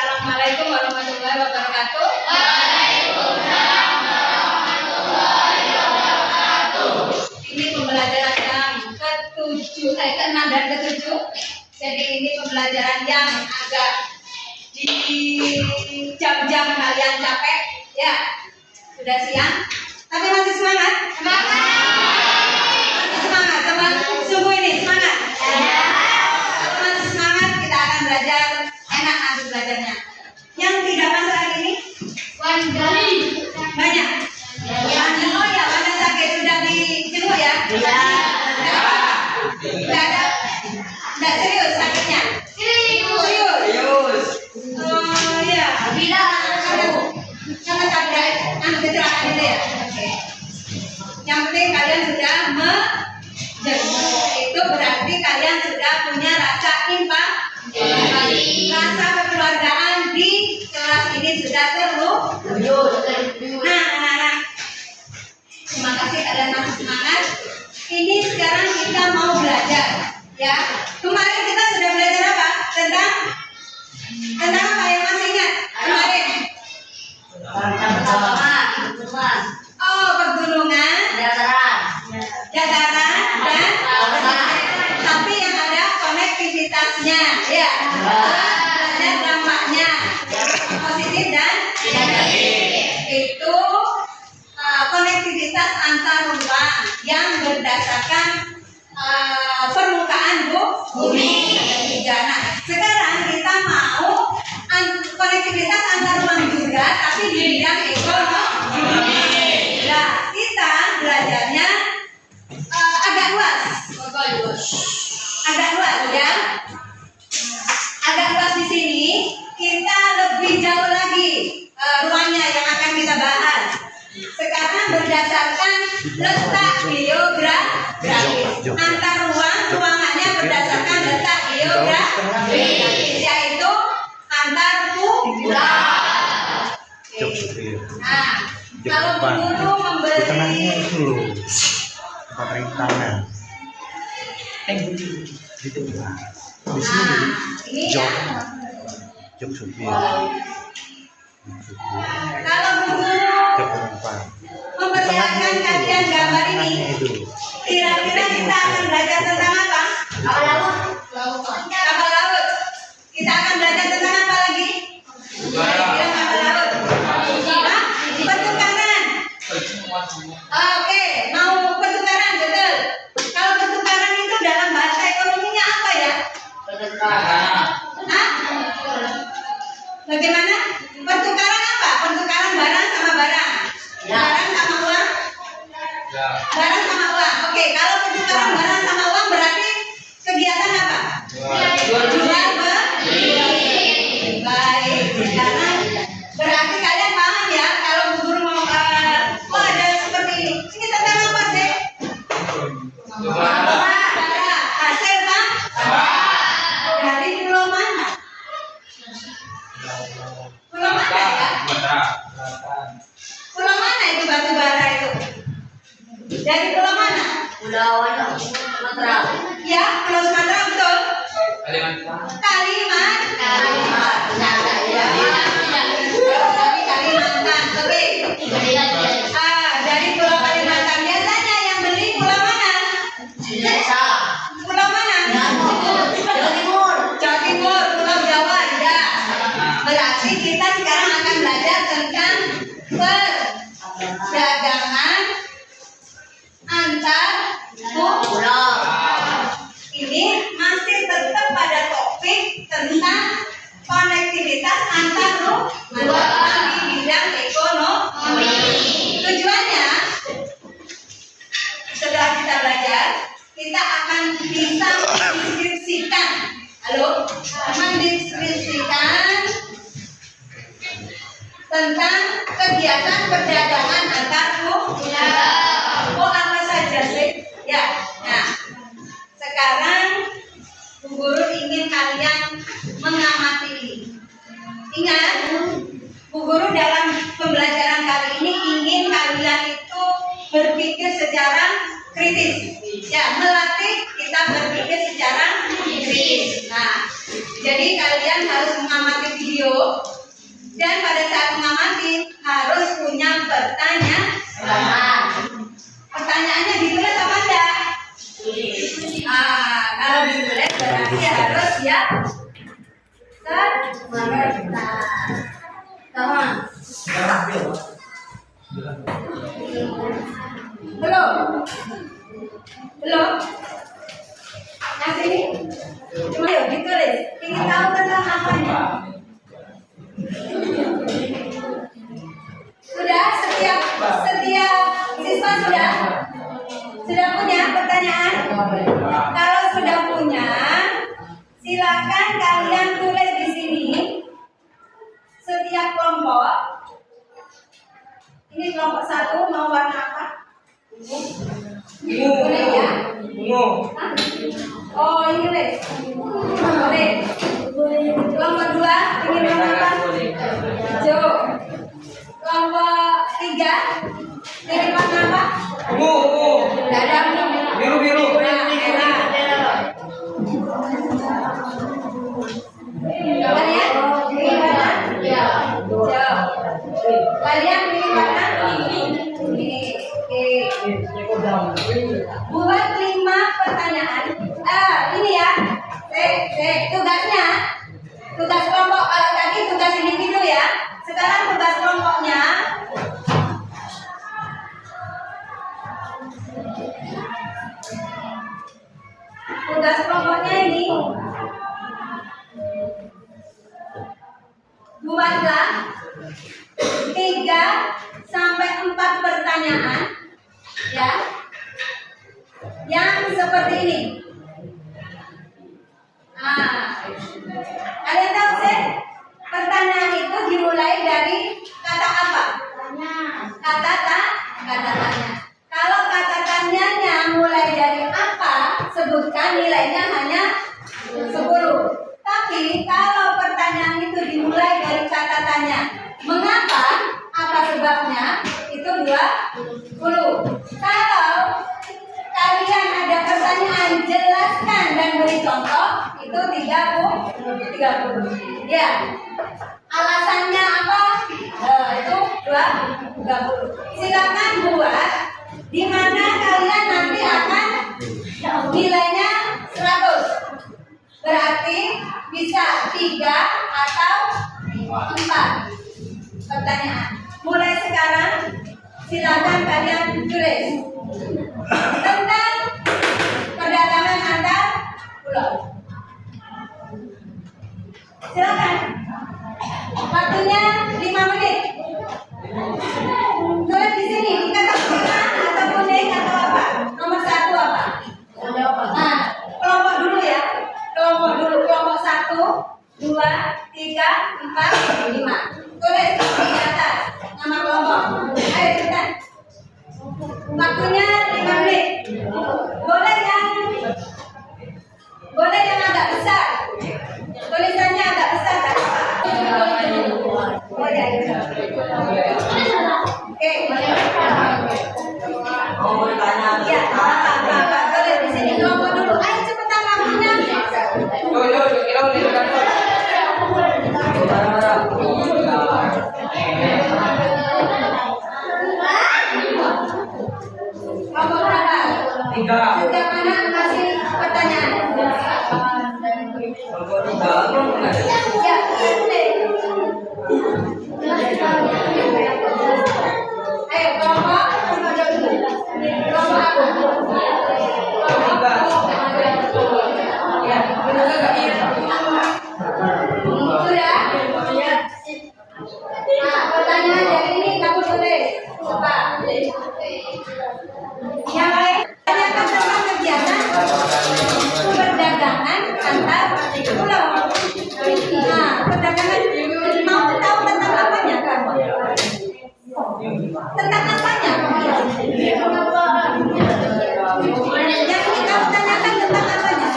Assalamualaikum warahmatullahi wabarakatuh. Waalaikumsalam warahmatullahi wabarakatuh. Ini pembelajaran yang ke-6 dan ke-7. Jadi ini pembelajaran yang agak di jam-jam kalian capek, ya. Sudah siang, tapi masih semangat? Semangat. Masih semangat, teman. Sungguh ini semangat. Ya. Kalau masih semangat, kita akan belajar enak nanti belajarnya. Yang tidak masuk hari ini? Banyak. Oh ya, pada sakit sudah dijenguk ya? Iya. Tidak ada. Tidak serius sakitnya? Serius. Oh ya. Sangat ada kecelakaan itu ya. Oke. Yang penting kalian sudah menjenguk. Itu berarti kalian sudah punya rasa rasa kekeluargaan di kelas ini sudah terwujud. Nah. Terima kasih kalian masih semangat. Ini sekarang kita mau belajar, ya. Kemarin kita sudah belajar apa? Tentang apa yang masih ingat? Kemarin. Oh, pegunungan, dataran, dan tapi yang ada konektivitasnya, ya. Ada dampaknya, positif dan negatif. Itu konektivitas antar ruang yang berdasarkan permukaan bumi. Nah, sekarang kita mau konektivitas antar ruang juga, tapi di bidang ekonomi. Nah, kita belajarnya agak luas ya. Agak luas di sini. Kita lebih jauh lagi ruangnya yang akan kita bahas. Sekarang berdasarkan letak geografis antar ruangannya berdasarkan letak geografis, yaitu antar pulau. Nah, kalau guru memberi ini ya. Kalau guru memperlihatkan kalian gambar ini, kira-kira kita akan belajar tentang apa? Kapal laut. Kita akan belajar tentang apa lagi? Kapal laut. Pertukaran. Oke, mau pertukaran, betul. Kalau pertukaran itu dalam bahasa ekonominya apa ya? Bagaimana? Pertukaran apa? Pertukaran barang sama barang. Barang sama uang. Barang sama uang. Oke, kalau pertukaran barang sama uang berarti kegiatan apa? Jual beli. Baik. Sekarang berarti kalian paham ya kalau guru mau ada seperti ini. Ini tentang apa sih? Hasil dari pulau mana? Pulau mana ya? Pulau mana itu batu bara itu? Dari pulau mana? Sumatera. Ya, Pulau Sumatera betul. Kalimantan. Dari Kalimantan. Oke. Dari Pulau Kalimantan biasanya yang beli pulau mana? Pulau mana? Jawa Timur, Pulau Jawa, ya. Berarti kita sekarang akan belajar tentang perdagangan antar pulau. Ini masih tetap pada topik tentang konektivitas antar ruang di bidang ekonomi. Tujuannya setelah kita belajar, kita akan bisa mendeskripsikan tentang kegiatan perdagangan antar pulau. Oh, apa saja sih? Ya. Nah, sekarang Bu Guru ingin kalian mengamati ini. Ingat, Bu Guru dalam pembelajaran kali ini ingin kalian itu berpikir secara kritis. Ya, melatih kita berpikir secara kritis. Nah, jadi kalian harus mengamati video Dan pada saat mengamati harus punya pertanyaan. Pertanyaannya ditulis apa enggak? Kalau ditulis berarti harus siap teman. Belum. Yang sini. Cuma yuk ditulis. Ingin tahu tentang apanya? Sudah setiap siswa sudah punya pertanyaan? Kalau sudah punya, silakan kalian tulis di sini setiap kelompok. Ini kelompok 1 mau warna apa? Boleh ya? Hah? Oh, ini boleh. Kelompok 2 ingin warna apa? Hijau. Kelompok 3 ingin warna apa? Tidak ada biru. Nah, merah. Kalian ingin warna? Hijau. Kalian ingin warna? Ini. Buat 5 pertanyaan. Ini ya. Tugasnya. Tugas kelompok. Kalau tadi tugas individu ya. Sekarang tugas kelompoknya. Tugas kelompoknya ini. Buatlah 3 sampai 4 pertanyaan ya yang seperti ini. Kalian tahu sih pertanyaan itu dimulai dari kata apa? Kata tanya. Kalau kata tanyanya mulai dari apa, sebutkan nilainya hanya 10. Tapi kalau pertanyaan itu dimulai dari kata tanya, mengapa? Apa sebabnya? Itu 20. Kalau kalian ada pertanyaan, jelaskan dan beri contoh, itu 30. Ya. Alasannya apa? Itu 20. Silakan buat di mana kalian nanti akan nilainya 100. Berarti bisa 3 atau 4 pertanyaan. Mulai sekarang silakan kalian tulis tentang perdagangan antar pulau. Silakan. Waktunya 5 menit. Tulis di sini. Dikatakan merah atau kuning atau apa? Nomor 1 apa? Nah, kelompok dulu ya. Kelompok 1, 2, 3, 4, 5. Tulis di atas nama kelompok. Ayo cepetan. Waktunya 5 menit. Boleh yang agak besar. Tulisannya agak besar kan? Oh ya. Oke. Ya, apa. Tulis di sini kelompok dulu. Ayo cepetan waktunya. Kelompok berapa? 3. Setiap anak kasih pertanyaan. Ya, ayo kelompok dulu. Kelompok aku. Sudah? Nah, pertanyaan dari ini kamu tulis. Coba. Yang lain tanyakan tentang kegiatan perdagangan antar pulau. Nah, perdagangan mau tahu tentang apanya kan? Tentang apanya? Yang ini kamu tanyakan tentang apanya?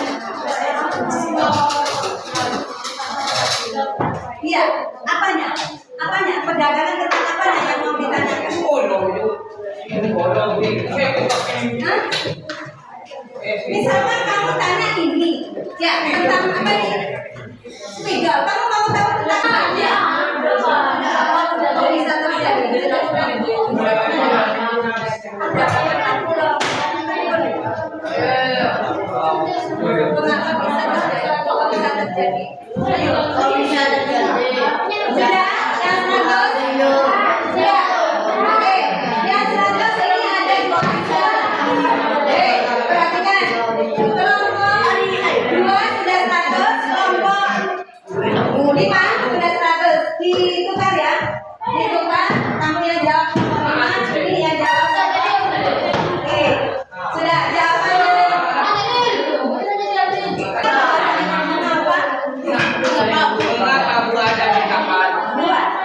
Iya, apanya? Perdagangan tentang apanya yang mau ditanyakan? Hah? Misalkan kamu tanya ini, ya tentang apa ini? Spidol, kamu mau tahu tentang apa?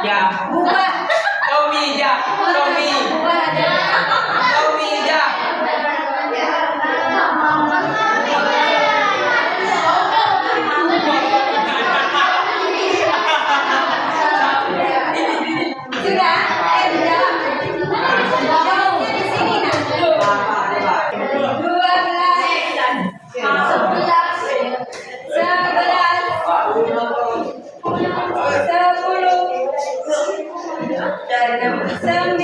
Ya. Buah. Tommy ya. Tommy. Buah. Tommy ya. Sudah? Dijawab. Jawabnya di sini nah. 11, 12, 11, 9,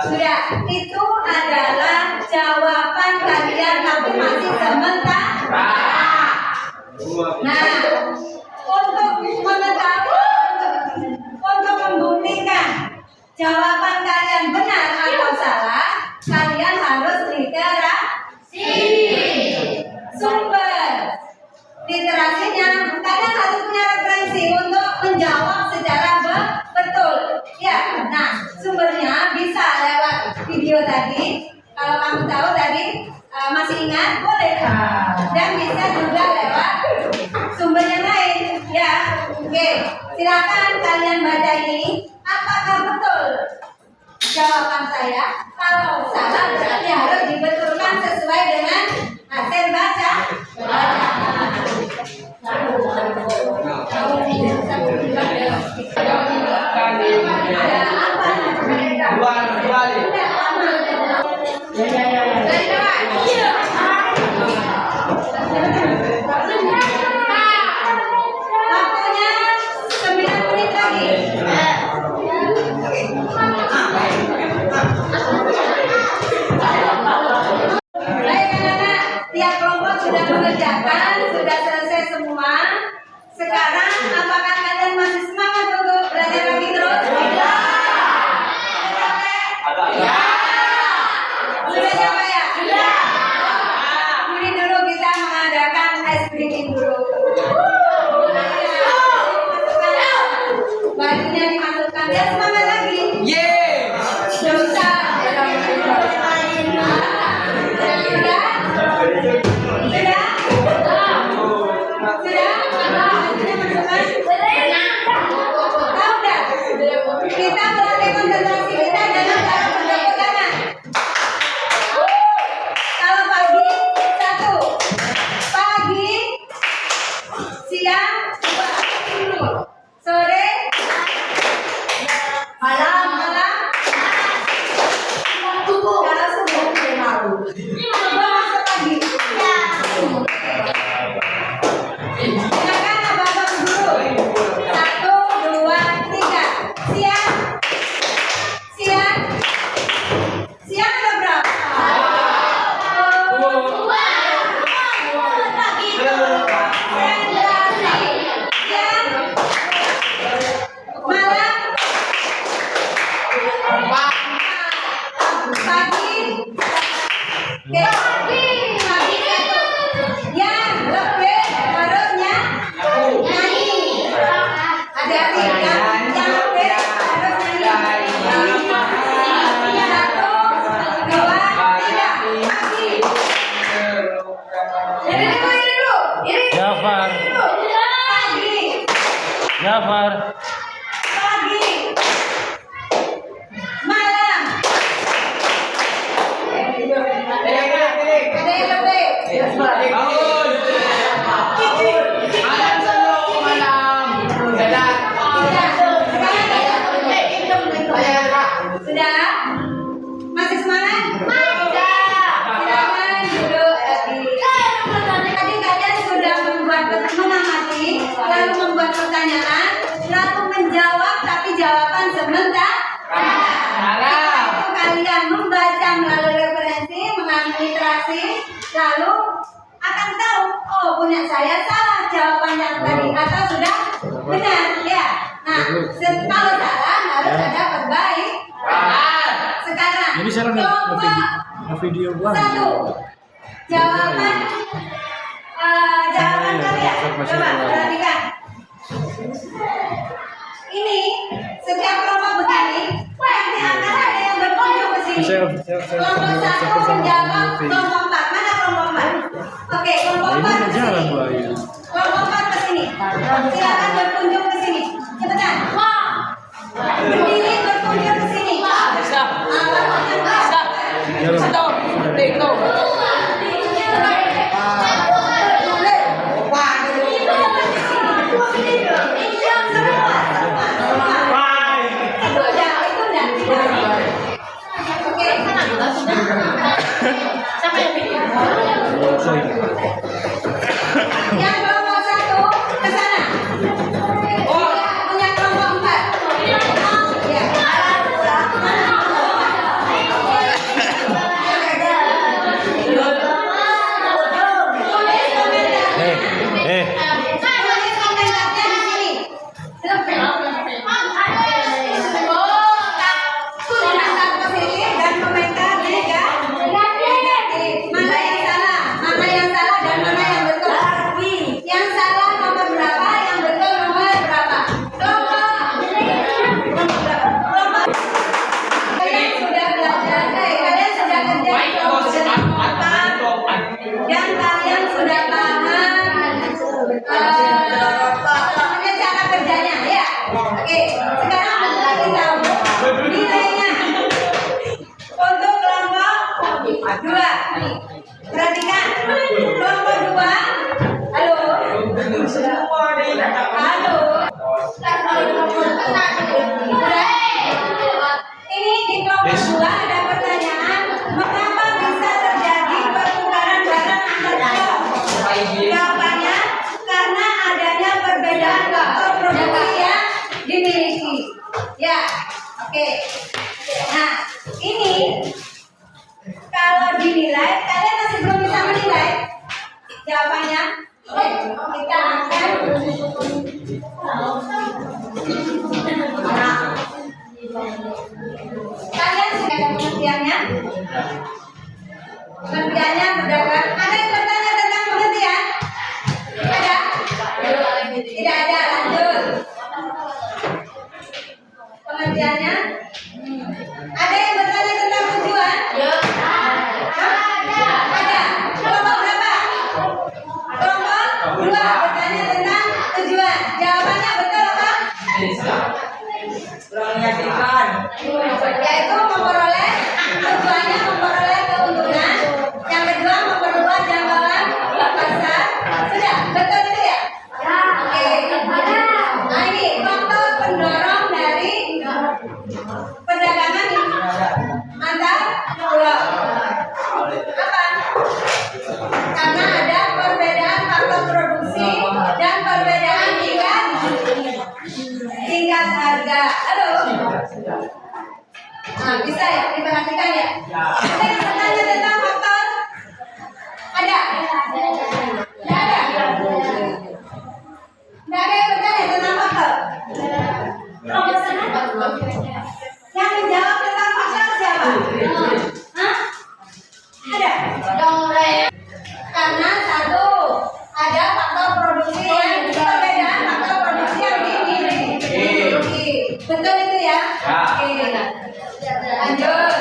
sudah, itu adalah jawaban kalian tapi masih sementara. Nah, untuk membuktikan jawaban kalian benar atau salah, kalian harus literasi. Sumber literasinya, kalian harus punya referensi untuk menjawab secara betul. Ya, nah sumbernya bisa lewat video tadi. Kalau kamu tahu tadi masih ingat, boleh. Dan bisa juga lewat sumber yang lain. Ya, oke. Silakan kalian baca ini. Apakah betul jawaban saya? Kalau salah berarti harus dibetulkan sesuai dengan hasil baca. Waktunya 9 menit lagi. Baik anak-anak, tiap kelompok sudah mengerjakan, sudah selesai semua. Sekarang apakah kalian masih semangat untuk belajar lagi terus? Ya. Sudah capek ya? Sudah. Ini dulu kita mengadakan ice breaking dulu. Bajunya dimasukkan, biar semangat lagi. Yeay. Sudah bisa. Kita berlatih konsentrasi kita jangan cara bertepuk tangan. Kalau pagi 1, pagi, siang 2, sore, malam. Kalau subuh masuk pagi. Silakan abang-abang dulu. 1, 2, 3. Siang ada berapa? Jafar. Pagi, malam. Ada yang lebih? Sudah? Masih semangat? Silakan duduk lagi. Tadi kalian sudah mengamati, lalu membuat pertanyaan, lalu menjawab, tapi jawaban sementara. Itu kalian membaca melalui referensi, mengambil literasi, lalu akan tahu, oh punya saya salah yang tadi atau sudah benar ya. Nah, kalau salah harus ada perbaikan. Sekarang Ini saya video gua. satu jawaban jawaban kalian. Coba perhatikan. Ini setiap kelompok begini nanti akan ada yang berkunjung ke sini. Kelompok satu menjawab kelompok 4. Mana kelompok 4? Oke, kelompok 4 ke sini. Kelompok 4 ke sini. Silakan berkunjung ke sini. Cepetan. Berdiri berkunjung ke sini. Bisa. Bisa. Stop. Stop. Yang kelompok 1 ke sana. Punya kelompok 4. Ya. Tulis komentarnya. Tulis komentarnya di sini. Komentar positif dan komentar negatif. Mana yang salah? Mana yang salah dan mana yang betul? Yang salah nomor berapa? Yang betul nomor berapa? Kelompok. Kalian sudah belajar, kalian sudah kerja di kelompok dan kalian sudah paham cara kerjanya ya. Oke, sekarang kita tahu nilainya untuk kelompok 2. Perhatikan kelompok 2. Halo. Ini di kelompok 2 ada pertanyaan, mengapa bisa terjadi pertukaran barang antar kelompok? Jawabannya karena adanya perbedaan faktor produksi yang dimiliki. Ya, oke. Nah, ini kalau dinilai, kalian masih belum bisa menilai jawabannya. Oke, kita akan kalian sudah ada pengertiannya? Pengertiannya berdasarkan. Ada yang bertanya tentang pengertian? Ada? Tidak ada. Lanjut. Pengertiannya? Ada yang bertanya tentang tujuan? Ada. Kelompok berapa? Kelompok 2 bertanya tentang tujuan. Jawabannya betul apa? Yaitu memperoleh tujuannya memperoleh keuntungan. Yang kedua memperluas jangkauan pasar. Sudah betul itu ya? Oke. Nah ini faktor pendorong dari perdagangan antar pulau. Apa? Karena ada perbedaan faktor produksi dan perbedaan tingkat harga. Halo. Nah, bisa ya diperhatikan ya. Ada yang bertanya tentang faktor? Ada? Tidak ada. Tidak ada yang bertanya tentang faktor. Yang menjawab tentang faktor siapa? Hah? Ada? Karena satu ada faktor produksi yang perbedaan faktor produksi yang dimiliki. Betul itu ya? Oke. Lanjut.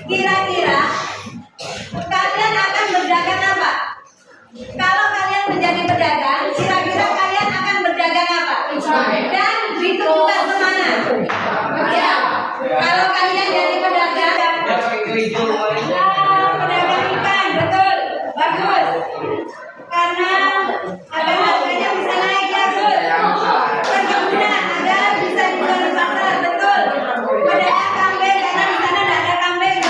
Kira-kira kalian akan berdagang apa? Kalau kalian menjadi pedagang, kira-kira kalian akan berdagang apa? Dan ditujukan kemana? Ya, kalau kalian jadi pedagang, pedagang ikan, betul, bagus. Karena agar harganya bisa naik ya, betul. Perkebunan agar bisa dijual di pasar, betul. Pedagang kambing karena di sana tidak ada kambing.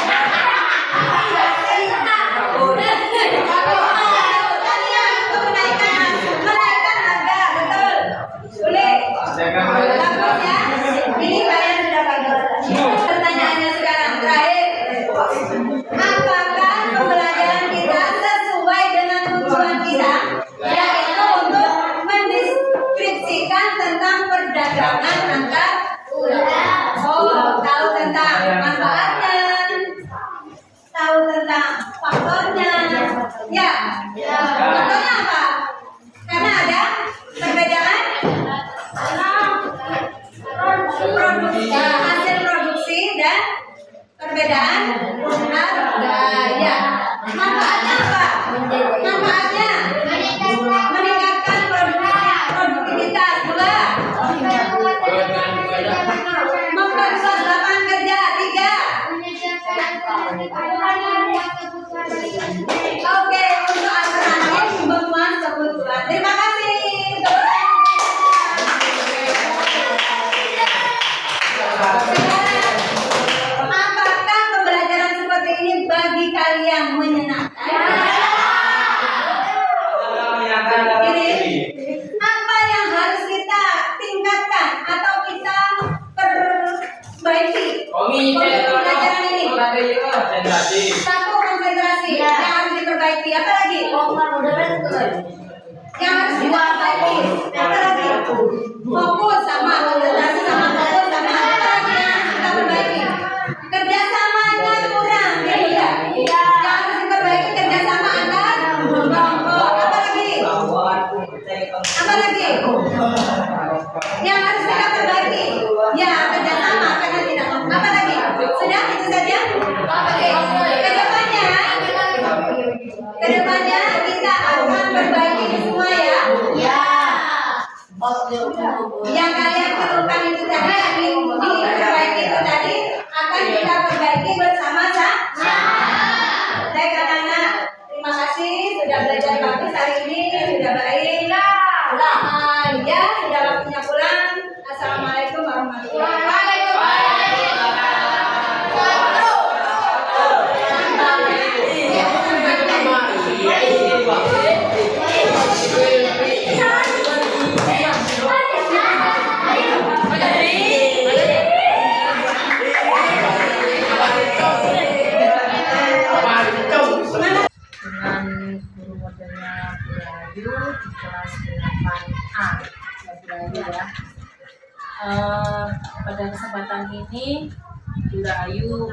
Menaikkan harga, betul. Boleh. Bagus ya. Ini kalian sudah bagus. Pertanyaannya sekarang terakhir. Apakah pembelajaran kita sesuai dengan tujuan kita, yaitu untuk mendeskripsikan tentang perdagangan antar pulau? Oh, tahu tentang manfaatnya, tahu tentang faktornya, ya. Faktornya apa? Karena ada perbedaan produksi, hasil produksi dan perbedaan harga. Ya. Manfaatnya apa? Manfaatnya meningkatkan produktivitas. Dua, memperluas lapangan kerja. Tiga, oke, untuk alternatif memuas kebutuhan. Terima kasih. Apakah pembelajaran seperti ini bagi kalian menyenangkan? Ini apa yang harus kita tingkatkan atau kita perbaiki? Pembelajaran ini. Satu, konsentrasi yang harus diperbaiki. Apa lagi? Yang harus diperbaiki. Apa lagi? Fokus sama konsentrasi sama fokus sama apa lagi yang harus kita perbaiki? Kerjasamanya kurang, ya tidak? Yang harus diperbaiki kerjasama antar kelompok. Apa lagi? Apa lagi? Yang harus kita perbaiki? Ya, kerjasama karena tidak. Apa lagi? Sudah itu saja. Oke. Kedepannya kita akan perbaiki ini semua ya. Yang kalian perlukan itu tadi, yang diperbaiki itu tadi akan kita perbaiki bersama-sama. Baik anak-anak, terima kasih sudah belajar bagus hari ini, sudah baik. Ya, sudah waktunya pulang. Assalamualaikum warahmatullahi Dengan guru modelnya Bu Rahayu di kelas 8A ya Bu Rahayu ya. Pada kesempatan ini Bu Rahayu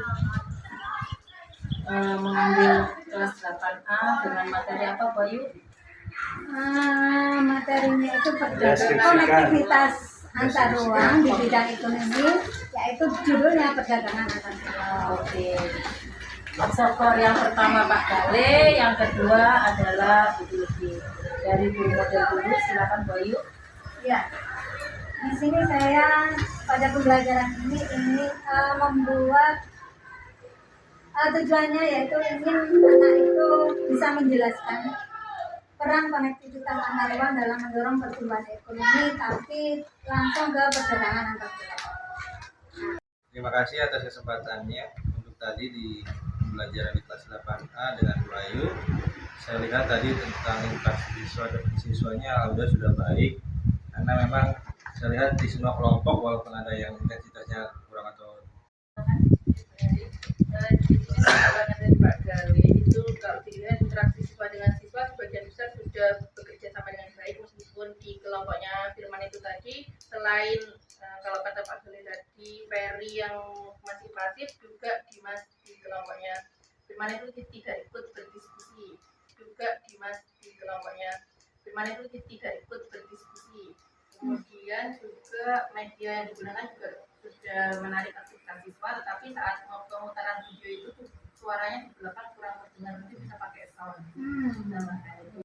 mengambil kelas 8A dengan materi apa Bu Ayu? materinya itu konektivitas antar ruang di bidang ekonomi, yaitu judulnya perdagangan antar pulau. Oke. Observer yang pertama Pak Gale, yang kedua adalah Bu Lutfi. Dari guru model dulu, silakan Bu Ayu. Ya, di sini saya pada pembelajaran ini ingin membuat tujuannya yaitu ingin anak itu bisa menjelaskan peran konektivitas antar ruang dalam mendorong pertumbuhan ekonomi, tapi langsung ke perdagangan antar pulau. Terima kasih atas kesempatannya untuk tadi di pembelajaran di kelas 8A dengan Bu Ayu. Saya lihat tadi tentang interaksi siswa dan siswanya alhamdulillah sudah baik, karena memang saya lihat di semua kelompok walaupun ada yang intensitasnya kurang atau Dari Pak Gale itu kalau dilihat interaksi siswa dengan siswa sebagian besar sudah bekerja sama dengan baik, meskipun di kelompoknya Firman itu tadi selain kalau kata Pak Gale tadi Ferry yang masih pasif, juga Dimas di kelompoknya Firman itu tidak ikut berdiskusi, juga Dimas di kelompoknya Firman itu tidak ikut berdiskusi. Kemudian juga media yang digunakan juga sudah menarik aktivitas siswa, tetapi saat mau pemutaran video itu tuh suaranya di belakang kurang terdengar, nanti bisa pakai sound. Nah, makanya itu.